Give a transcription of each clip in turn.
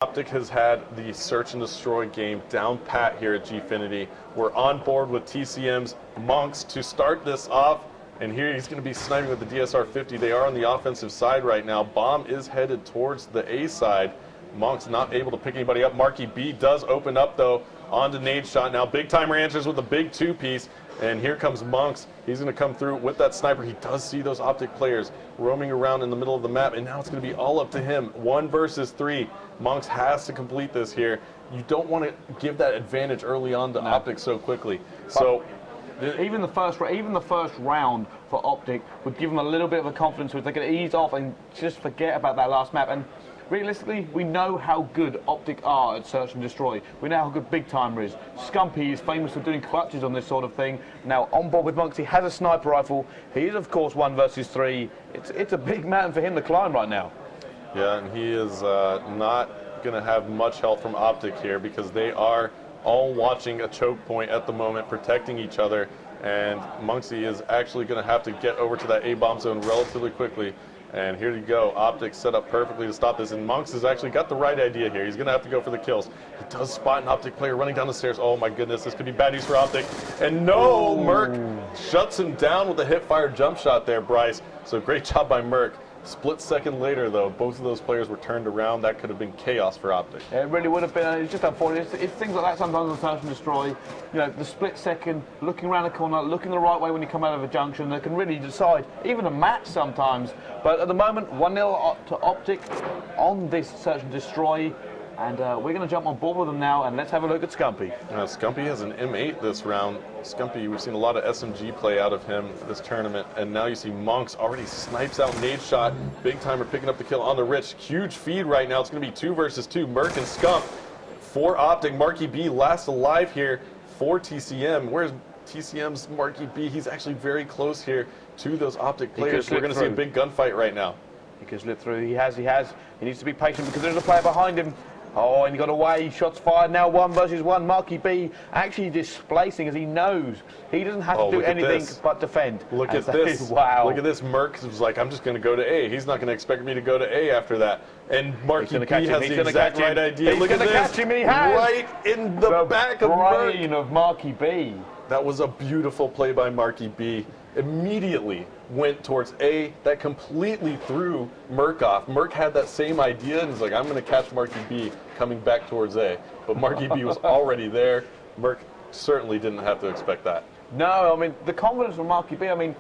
OpTic has had the search and destroy game down pat here at Gfinity. We're on board with TCM's Monks to start this off, and here he's going to be sniping with the DSR-50. They are on the offensive side right now. Bomb is headed towards the A side. Monks not able to pick anybody up. Marky B does open up though onto Nade Shot. Now Big Timer answers with a big two-piece, and here comes Monks. He's going to come through with that sniper. He does see those OpTic players roaming around in the middle of the map, and now it's going to be all up to him. 1 versus 3. Monks has to complete this here. You don't want to give that advantage early on to OpTic so quickly. So even the first round for OpTic would give them a little bit of a confidence where they could ease off and just forget about that last map. And realistically, we know how good OpTic are at search and destroy. We know how good Big Timer is. Scumpy is famous for doing clutches on this sort of thing. Now, on board with Monks, he has a sniper rifle. He is, of course, 1 versus 3. It's a big mountain for him to climb right now. Yeah, and he is not going to have much help from OpTic here because they are all watching a choke point at the moment, protecting each other. And Monksy is actually going to have to get over to that A-bomb zone relatively quickly. And here you go, OpTic set up perfectly to stop this, and Monks has actually got the right idea here. He's going to have to go for the kills. He does spot an OpTic player running down the stairs. Oh my goodness, this could be bad news for OpTic. And no, Merc shuts him down with a hip-fire jump shot there, Bryce. So great job by Merc. Split second later, though, both of those players were turned around. That could have been chaos for OpTic. It really would have been. It's just unfortunate. It's things like that sometimes on search and destroy. You know, the split second, looking around the corner, looking the right way when you come out of a junction, they can really decide even a match sometimes. But at the moment, 1-0 to OpTic on this search and destroy. And we're going to jump on board with them now, and let's have a look at Scumpy. Scumpy has an M8 this round. Scumpy, we've seen a lot of SMG play out of him this tournament, and now you see Monks already snipes out Nade Shot. Big Timer picking up the kill on the Rich. Huge feed right now. It's going to be 2 versus 2. Merc and Scump for OpTic. Marky B last alive here for TCM. Where's TCM's Marky B? He's actually very close here to those OpTic players. We're going to see a big gunfight right now. He can slip through. He has. He needs to be patient because there's a player behind him. Oh, and he got away. Shots fired now. 1 versus 1. Marky B actually displacing as he knows he doesn't have to do anything but defend. Look at this. Wow. Look at this. Merc was like, I'm just going to go to A. He's not going to expect me to go to A after that. And Marky B has the exact right idea. Look at this. Catch him, and he has. Right in the back of Merc. Brain of Marky B. That was a beautiful play by Marky B. Immediately went towards A. That completely threw Merc off. Merc had that same idea and he's like, I'm going to catch Marky B coming back towards A. But Marky B was already there. Merc certainly didn't have to expect that. No, I mean, the confidence from Marky B, I mean,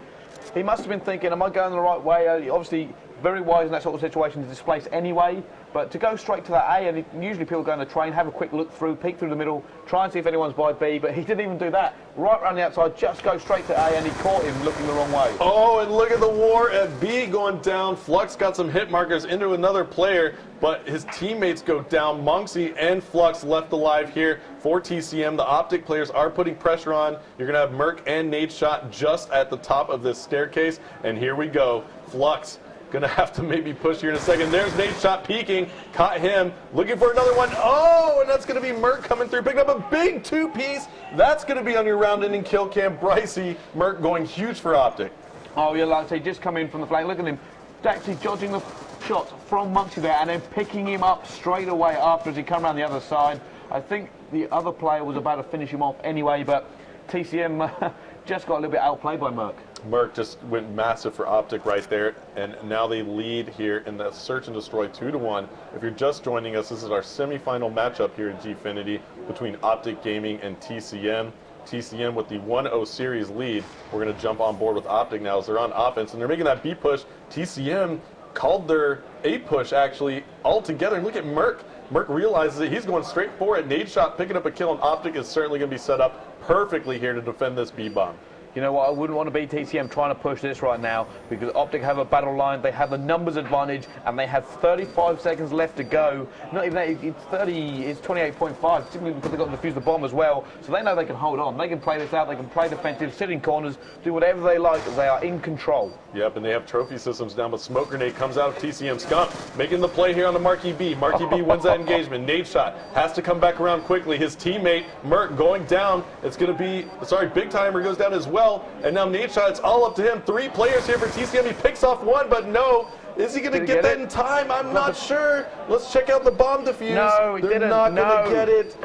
he must have been thinking, am I going the right way? Obviously, very wise in that sort of situation to displace anyway, but to go straight to that A, and usually people go on the train, have a quick look through, peek through the middle, try and see if anyone's by B, but he didn't even do that. Right around the outside, just go straight to A, and he caught him looking the wrong way. Oh, and look at the war at B going down. Flux got some hit markers into another player, but his teammates go down. Monksy and Flux left alive here for TCM. The OpTic players are putting pressure on. You're going to have Merc and Nade Shot just at the top of this staircase, and here we go. Flux going to have to maybe push here in a second. There's Nade Shot peeking. Caught him. Looking for another one. Oh, and that's going to be Merc coming through. Picking up a big 2-piece. That's going to be on your round-ending kill cam. Bricey. Merc going huge for OpTic. Oh, yeah, like I say, just come in from the flank. Look at him. Actually dodging the shots from Monksy there and then picking him up straight away after as he come around the other side. I think the other player was about to finish him off anyway, but TCM just got a little bit outplayed by Merc. Merc just went massive for OpTic right there, and now they lead here in the search and destroy 2-1. If you're just joining us, this is our semi-final matchup here at Gfinity between OpTic Gaming and TCM. TCM with the 1-0 series lead. We're going to jump on board with OpTic now as they're on offense, and they're making that B push. TCM called their A push actually all together. And look at Merc. Merc realizes that he's going straight for it. Nade Shot picking up a kill, and OpTic is certainly going to be set up perfectly here to defend this B bomb. You know what, I wouldn't want to be TCM trying to push this right now because OpTic have a battle line, they have the numbers advantage, and they have 35 seconds left to go. Not even that, it's 28.5, simply because they've got to defuse the bomb as well, so they know they can hold on. They can play this out, they can play defensive, sit in corners, do whatever they like, they are in control. Yep, and they have trophy systems down, but Smoke Grenade comes out of TCM. Scump making the play here on the Marky B. Marky B wins that engagement. Nade Shot has to come back around quickly. His teammate, Merc, going down. It's going to be, Big Timer goes down as well. And now Nade Shot, it's all up to him. 3 players here for TCM. He picks off one, but no, Is he going to Did he get get that it? in time? I'm not sure. Let's check out the bomb defuse. No, he They're didn't. not going No. to get it.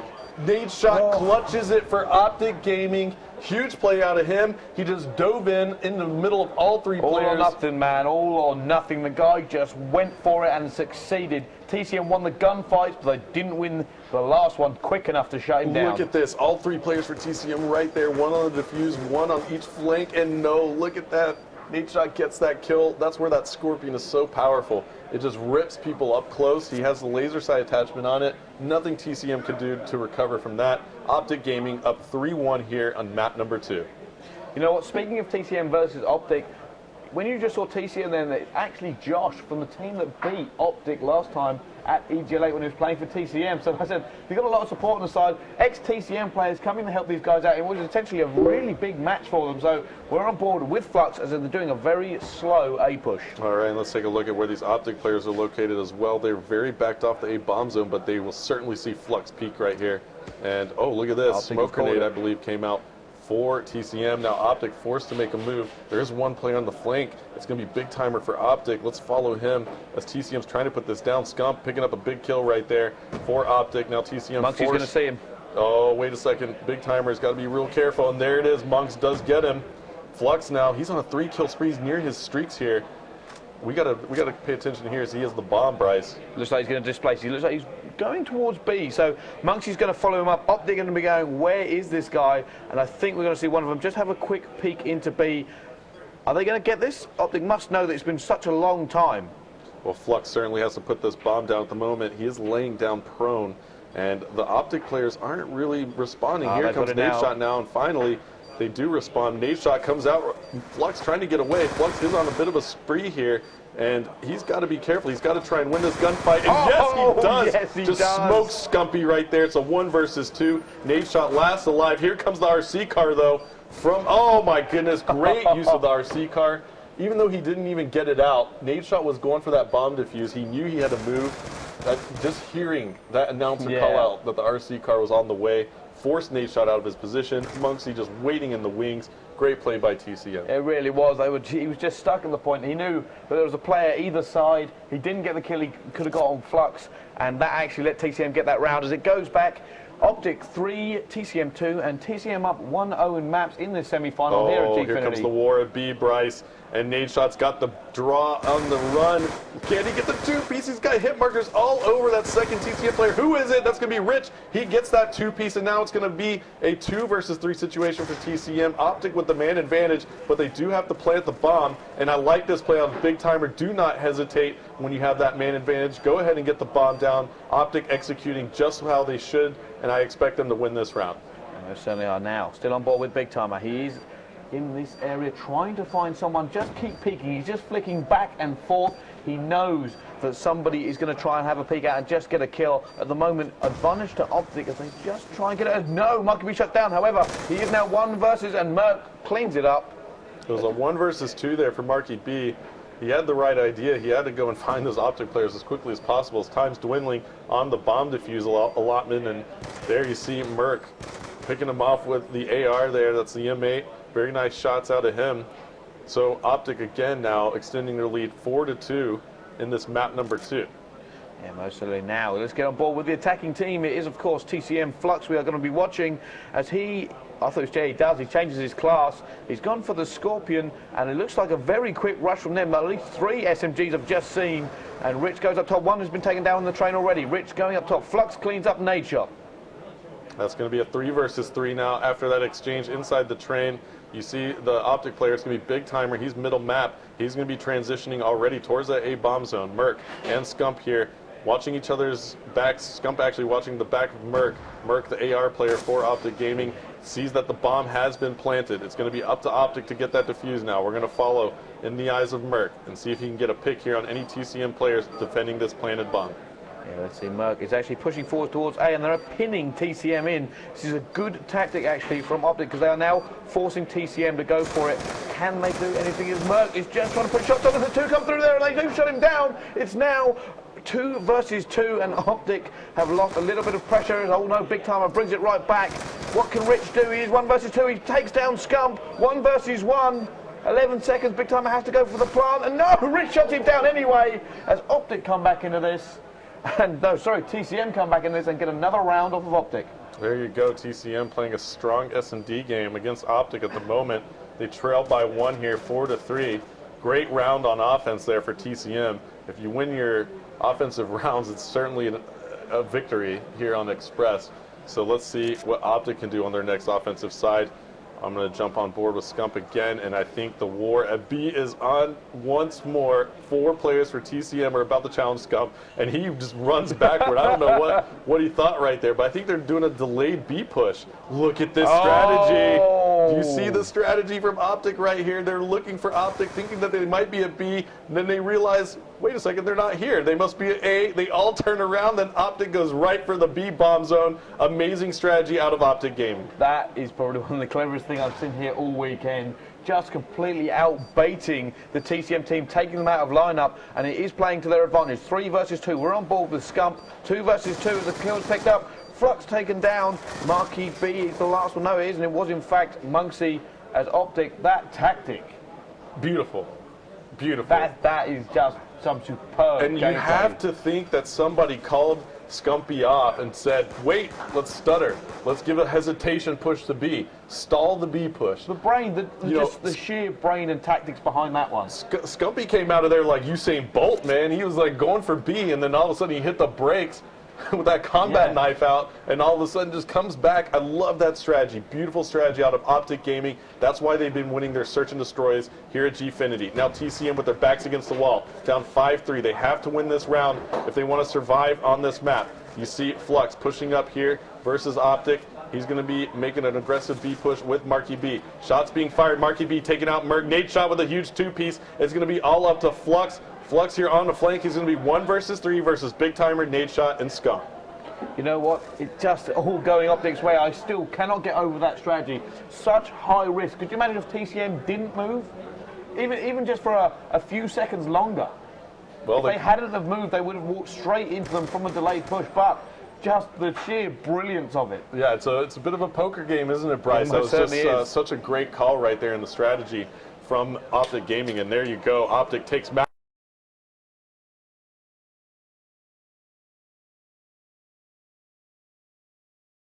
Nade shot Oh. clutches it for OpTic Gaming. Huge play out of him. He just dove in the middle of all three All players. or nothing, man. All or nothing. The guy just went for it and succeeded. TCM won the gunfights, but they didn't win the last one quick enough to shut him down. Look at this. All three players for TCM right there. One on the defuse, one on each flank, and no, look at that. Nade shot gets that kill. That's where that Scorpion is so powerful. It just rips people up close. He has the laser sight attachment on it. Nothing TCM could do to recover from that. OpTic Gaming up 3-1 here on map number 2. You know what? Speaking of TCM versus OpTic, when you just saw TCM then, it's actually Josh from the team that beat OpTic last time at EGL8 when he was playing for TCM. So I said, they've got a lot of support on the side. Ex-TCM players coming to help these guys out. It was essentially a really big match for them. So we're on board with Flux as they're doing a very slow A push. All right, and let's take a look at where these OpTic players are located as well. They're very backed off the A bomb zone, but they will certainly see Flux peak right here. And oh, look at this. Smoke grenade, I believe, came out for TCM. Now OpTic forced to make a move. There is one player on the flank. It's going to be big timer for OpTic. Let's follow him as TCM's trying to put this down. Scump picking up a big kill right there for OpTic. Now TCM Monkey's going to see him. Oh, wait a second. Big timer's got to be real careful. And there it is. Monks does get him. Flux now, he's on a 3-kill spree. He's near his streaks here. We gotta pay attention here as he has the bomb, Bryce. Looks like he's going to displace. He looks like he's going towards B. So Monkey's going to follow him up. OpTic going to be going, where is this guy? And I think we're going to see one of them just have a quick peek into B. Are they going to get this? OpTic must know that it's been such a long time. Well, Flux certainly has to put this bomb down at the moment. He is laying down prone, and the OpTic players aren't really responding. Here comes Nade Shot now, and finally they do respond. Nade Shot comes out. Flux trying to get away. Flux is on a bit of a spree here, and he's got to be careful. He's got to try and win this gunfight. And yes, he does. Yes, he just does. smokes Scumpy right there. It's a 1 versus 2. Nade Shot last alive. Here comes the RC car, though. Oh my goodness, great use of the RC car. Even though he didn't even get it out, Nade Shot was going for that bomb defuse. He knew he had to move. Just hearing that announcer call out that the RC car was on the way forced Nade Shot out of his position. Monksy just waiting in the wings. Great play by TCM. It really was. He was just stuck at the point. He knew that there was a player either side. He didn't get the kill he could have got on Flux, and that actually let TCM get that round. As it goes back, OpTic 3, TCM 2, and TCM up 1-0 in maps in the semi-final here at Gfinity. Here comes the war at B, Bryce. And Nade Shot's got the draw on the run. Can he get the 2-piece? He's got hit markers all over that second TCM player. Who is it? That's going to be Rich. He gets that 2-piece, and now it's going to be a 2 versus 3 situation for TCM. OpTic with the man advantage, but they do have to plant the bomb. And I like this play on Big Timer. Do not hesitate when you have that man advantage. Go ahead and get the bomb down. OpTic executing just how they should, and I expect them to win this round. And they certainly are now. Still on board with Big Timer. He's in this area trying to find someone. Just keep peeking. He's just flicking back and forth. He knows that somebody is going to try and have a peek out and just get a kill. At the moment, advantage to OpTic as they just try and get it. No, Mark can be shut down. However, he is now 1 versus, and Merc cleans it up. It was a 1 versus 2 there for Marky B. He had the right idea. He had to go and find those OpTic players as quickly as possible. As time's dwindling on the bomb defuse allotment, and there you see Merc picking him off with the AR there. That's the M8. Very nice shots out of him. So OpTic again now extending their lead 4-2 in this map number 2. Yeah, most certainly now. Let's get on board with the attacking team. It is, of course, TCM Flux we are going to be watching as I thought it was Jay, he does. He changes his class. He's gone for the Scorpion, and it looks like a very quick rush from them. At least 3 SMGs I've just seen. And Rich goes up top. 1 has been taken down on the train already. Rich going up top. Flux cleans up Nade Shot. That's going to be a 3 versus 3 now after that exchange inside the train. You see the OpTic player, it's going to be Big Timer. He's middle map. He's going to be transitioning already towards that A bomb zone. Merc and Scump here watching each other's backs. Scump actually watching the back of Merc. Merc, the AR player for OpTic Gaming, sees that the bomb has been planted. It's going to be up to OpTic to get that defused now. We're going to follow in the eyes of Merc and see if he can get a pick here on any TCM players defending this planted bomb. Yeah, let's see. Merc is actually pushing forward towards A, and they're pinning TCM in. This is a good tactic, actually, from OpTic, because they are now forcing TCM to go for it. Can they do anything? As Merc is just trying to put shots on, and the 2 come through there, and they do shut him down. It's now 2 versus 2, and OpTic have lost a little bit of pressure. Oh no, Big Timer brings it right back. What can Rich do? He is 1 versus 2. He takes down Scump. 1 versus 1. 11 seconds, Big Timer has to go for the plant, and no, Rich shuts him down anyway, as OpTic come back into this, and no, sorry, TCM come back into this and get another round off of OpTic. There you go, TCM playing a strong S&D game against OpTic at the moment. They trail by 1 here, 4-3. Great round on offense there for TCM. If you win your offensive rounds, it's certainly a victory here on Express. So let's see what OpTic can do on their next offensive side. I'm going to jump on board with Scump again, and I think the war at B is on once more. 4 players for TCM are about to challenge Scump, and he just runs backward. I don't know what he thought right there, but I think they're doing a delayed B push. Look at this strategy. Do you see the strategy from OpTic right here? They're looking for OpTic, thinking that they might be at B, and then they realize, wait a second, they're not here. They must be at A. They all turn around, then OpTic goes right for the B bomb zone. Amazing strategy out of OpTic Gaming. That is probably one of the cleverest things I've seen here all weekend. Just completely out-baiting the TCM team, taking them out of lineup, and it is playing to their advantage. 3 versus 2. We're on board with Scump. 2 versus 2 as the kill's picked up. Flux taken down. Marquee B is the last one. No, it isn't. It was, in fact, Monksy as OpTic. That tactic. Beautiful. Beautiful. That is just some superb And you have to think that somebody called Scumpy off and said, wait, let's stutter. Let's give a hesitation push to B. Stall the B push. The brain, the sheer brain and tactics behind that one. Scumpy came out of there like Usain Bolt, man. He was like going for B, and then all of a sudden he hit the brakes with that combat knife out, and all of a sudden just comes back. I love that strategy. Beautiful strategy out of OpTic Gaming. That's why they've been winning their search and destroys here at Gfinity. Now TCM with their backs against the wall, down 5-3. They have to win this round if they want to survive on this map. You see Flux pushing up here versus OpTic. He's going to be making an aggressive B push with Marquee B. Shots being fired. Marquee B taking out Merc. Nate shot with a huge 2-piece. It's going to be all up to Flux. Flux here on the flank. He's going to be 1 versus 3 versus Big Timer, Nade Shot, and Scum. You know what? It's just all going OpTic's way. I still cannot get over that strategy. Such high risk. Could you imagine if TCM didn't move? Even just for a few seconds longer. Well, if they hadn't have moved, they would have walked straight into them from a delayed push. But just the sheer brilliance of it. Yeah, it's a bit of a poker game, isn't it, Bryce? That was just such a great call right there in the strategy from OpTic Gaming. And there you go. OpTic takes